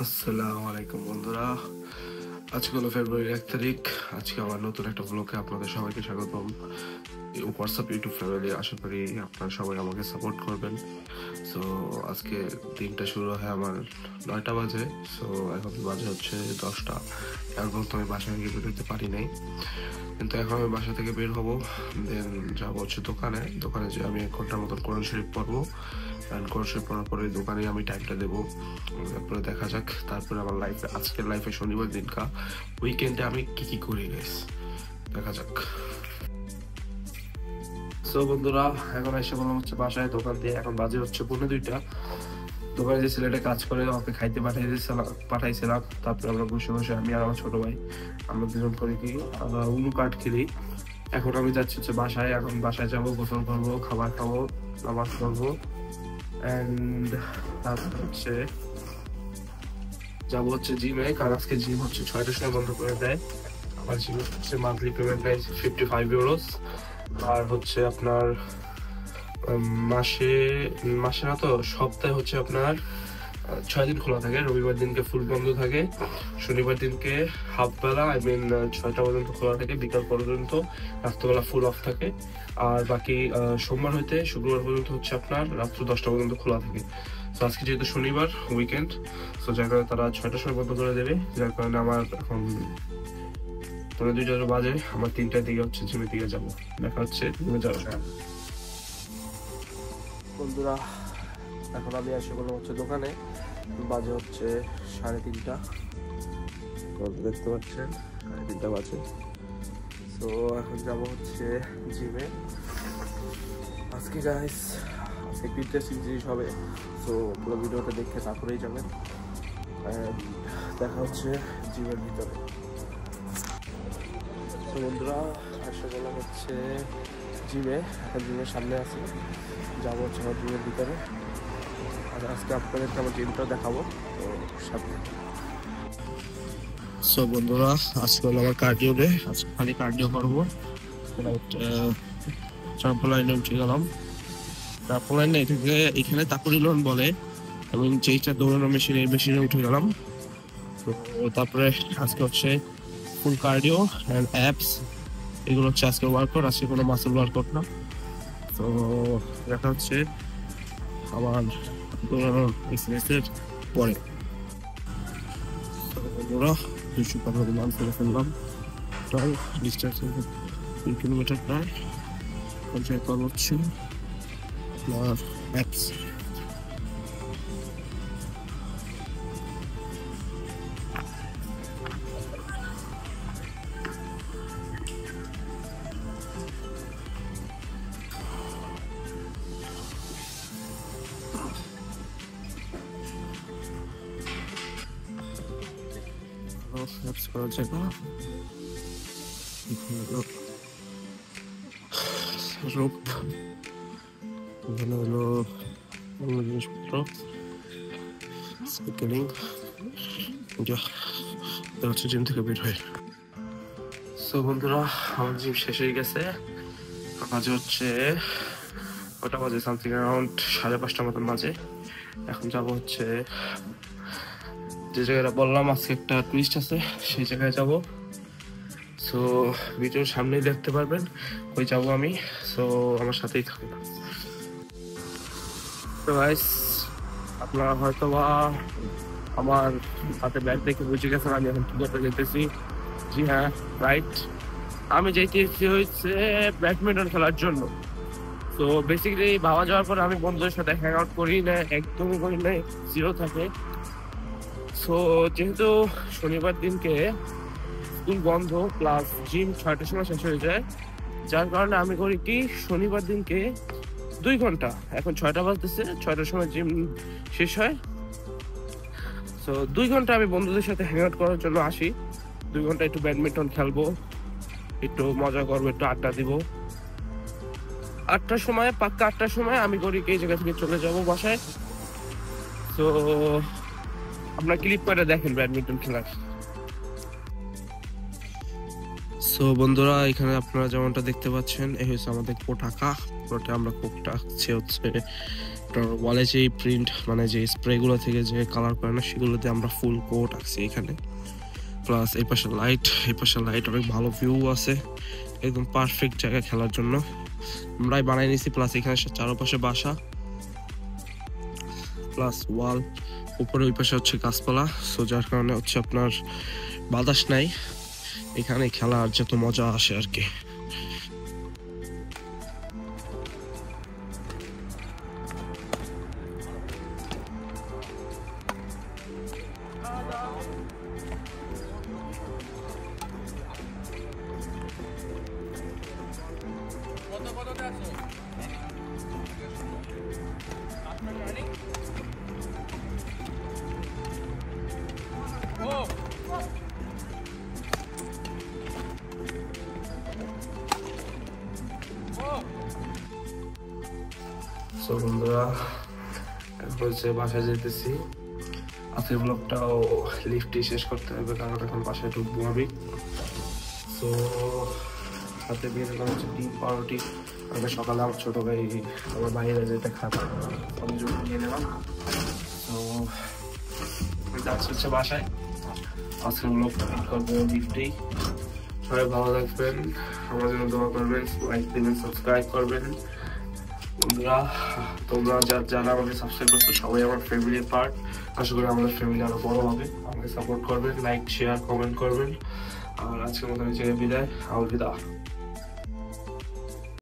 আসসালামু আলাইকুম বন্ধুরা, আজকে হলো ফেব্রুয়ারির 1 তারিখ। আজকে আমার নতুন একটা ব্লগে আপনাদের সবাইকে স্বাগতম। হোয়াটসঅ্যাপ ইউটিউব ফ্যামিলি, আশা করি আপনারা সবাই আমাকে সাপোর্ট করবেন। সো আজকে দিনটা শুরু হয় আমার 9টা বাজে। সো এখন বাজে হচ্ছে 10টা। এখন পর্যন্ত আমি বাসা থেকে বেরোতে পারি নাই, কিন্তু এখন আমি বাসা থেকে বের হবো। দেন যাবো হচ্ছে দোকানে যে আমি 1 ঘন্টার মতন কোরআন শরীফ পড়বো। কোরআন শরীফ পড়ার পরে দোকানে আমি টাইমটা দেবো। তারপরে দেখা যাক তারপরে আমার আজকের লাইফে শনিবার দিনকা উইকেন্ডে আমি কি করি গাইস, দেখা যাক। সো বন্ধুরা, এখন এসে বললাম হচ্ছে বাসায় দোকান দিয়ে। এখন বাজে হচ্ছে 2:45। দোকানে যে ছেলেটা কাজ করে ওকে খাইতে পাঠাইছিলাম। তারপরে আমরা বসে বসে আমি আর আমার ছোট ভাই আমরা দুজন করে কি উনু কাঠ খেলি। এখন আমি যাচ্ছি হচ্ছে বাসায়। এখন বাসায় যাবো, গোসল করবো, খাবার খাবো, নামাজ পড়বো, অ্যান্ড তারপর হচ্ছে যাবো হচ্ছে জিমে। কারণ আজকে জিম হচ্ছে 6টার সময় বন্ধ করে দেয়। আমার জিম হচ্ছে মান্থলি পেমেন্ট নেয় 55 ইউরোস। আর হচ্ছে আপনার মাসে মাসে না তো সপ্তাহে হচ্ছে আপনার 6 দিন খোলা থাকে। রবিবার দিনকে ফুল বন্ধ থাকে, শনিবার দিনকে হাফ বেলা 6টা পর্যন্ত খোলা থাকে, বিকাল পর্যন্ত, রাত্রবেলা ফুল অফ থাকে। আর বাকি সোমবার হইতে শুক্রবার পর্যন্ত হচ্ছে আপনার রাত্র 10টা পর্যন্ত খোলা থাকে। তো আজকে যেহেতু শনিবার উইকেন্ড, তো যার কারণে তারা 6টার সময় বন্ধ করে দেবে। যার কারণে আমার এখন 2:30 বাজে। আমার 3টার দিকে হচ্ছে জিমের দিকে যাবো। দেখা হচ্ছে জিমে যাবো। বন্ধুরা, এখন আমি এসে বললাম হচ্ছে দোকানে। বাজে হচ্ছে 3:30। দেখতে পাচ্ছেন 3:30 বাজে। তো এখন যাবো হচ্ছে জিমে। আজকে গাইস একটু ইন্টারেস্টিং জিনিস হবে। তো পুরো ভিডিওটা দেখে তারপরেই যাবেন। দেখা হচ্ছে জিমের ভিতরে। তো বন্ধুরা, এসে বললাম হচ্ছে জিমে। এখন জিমের সামনে আছি, যাবো হচ্ছে আমার জিমের ভিতরে। আর আজকে আপনাদেরকে আমার জিমটাও দেখাবো, তো সাথে। সো বন্ধুরা, আজকে হলো আমার কার্ডিও ডে। আজকে খালি কার্ডিও করবো। ট্রাম্পোলাইনে উঠে গেলাম। ট্রাম্পোলাইনে থেকে এখানে তাকুরিলন বলে, এবং যেইটা দৌড়ানো মেশিনে উঠে গেলাম। তো তারপরে আজকে হচ্ছে ফুল কার্ডিও অ্যান্ড অ্যাপস, এগুলো হচ্ছে আজকে ওয়ার্কআউট। আজকে কোনো মাসেল ওয়ার্কআউট না। তো দেখা হচ্ছে আমার দৌড়ানোর এক্সারসাইজের পরে। বন্ধুরা, 215 মান করে ফেললাম। প্রায় ডিস্টেন্স 3 কিলোমিটার প্রায়। পঞ্চায়েত কল হচ্ছে অ্যাপস। অ্যাপস করা যায় না। রোপ, এখানে হলো জিনিসপত্র, সাইকেলিং। হচ্ছে জিম থেকে বের হয়। সো বন্ধুরা, আমার জিম শেষ হয়ে গেছে। বাজে হচ্ছে ওটা বাজে সামথিং অ্যারাউন্ড 5:30 মতন বাজে। এখন যাবো হচ্ছে যে জায়গাটা বললাম আজকে একটা টুইস্ট আছে, সেই জায়গায় যাব। সো ভিডিওর সামনেই দেখতে পারবেন কই যাব আমি। সো আমার সাথেই থাকুন। তো গাইস, আপনারা হয়তো বা আমার হাতে ব্যাগ দেখে বুঝে গেছেন আমি এখন কি করতে যেতেছি। জি হ্যাঁ, রাইট, আমি যেতেছি হচ্ছে ব্যাডমিন্টন খেলার জন্য। তো বেসিক্যালি ভাবা যাওয়ার পর আমি বন্ধুদের সাথে হ্যাং আউট করি না, একদমই করি না, জিরো থাকে। সো যেহেতু শনিবার দিনকে স্কুল বন্ধ প্লাস জিম 6টার সময় শেষ হয়ে যায়, যার কারণে আমি করি কি শনিবার দিনকে 2 ঘন্টা, এখন 6টা বাজতেছে, 6টার সময় জিম শেষ হয়। সো 2 ঘন্টা আমি বন্ধুদের সাথে হ্যাং আউট করার জন্য আসি। 2 ঘন্টা একটু ব্যাডমিন্টন খেলবো, একটু মজা করবো, একটু আড্ডা দিব। 8টার সময়, পাক্কা 8টার সময় আমি করি এই জায়গা থেকে চলে যাব বাসায়। তো আপনার ক্লিপ করে দেখেন ব্যাডমিন্টন খেলার। সো বন্ধুরা, এখানে আপনারা যেমনটা দেখতে পাচ্ছেন, এই হচ্ছে আমাদের কোটাকা। আমরা কোকটা হচ্ছে ওয়ালে যে প্রিন্ট মানে যে স্প্রেগুলো থেকে যে কালার করে না সেগুলোতে আমরা ফুল কোট আঁকছি এখানে। প্লাস এই পাশে লাইট অনেক ভালো ভিউ আছে, একদম পারফেক্ট জায়গা খেলার জন্য আমরাই বানাই নিয়েছি। প্লাস এখানে চারপাশে বাসা, প্লাস ওয়াল, উপরে ওই পাশে হচ্ছে গাছপালা, সো যার কারণে হচ্ছে আপনার বাতাস নাই, এখানে খেলার যত মজা আসে আর কি। সো বন্ধুরা এখন হচ্ছে বাসায় যেতেছি। আজকের ব্লগটাও লিফটে শেষ করতে হবে কারণ এখন বাসায় ঢুকবো আমি। সো সাথে বের হলাম হচ্ছে ডিম পাউরুটি। আমি সকালে আমার ছোটো ভাই আমার বাইরে যেতে খাবে, আমি জন্য নিয়ে নেওয়া। তো যাচ্ছি হচ্ছে বাসায়, আজকের ব্লগ করবো লিফটেই। সবাই ভালো থাকবেন, আমার জন্য দোয়া করবেন, লাইক দিবেন, সাবস্ক্রাইব করবেন। বন্ধুরা তোমরা যারা আমাকে সাবস্ক্রাইব করছো সবাই আমার ফ্যামিলির পার্ট, আশা করি আমাদের ফ্যামিলি আরো বড় হবে। আমাকে সাপোর্ট করবেন, লাইক শেয়ার কমেন্ট করবেন। আর আজকের মতো বিদায়, আলবিদা।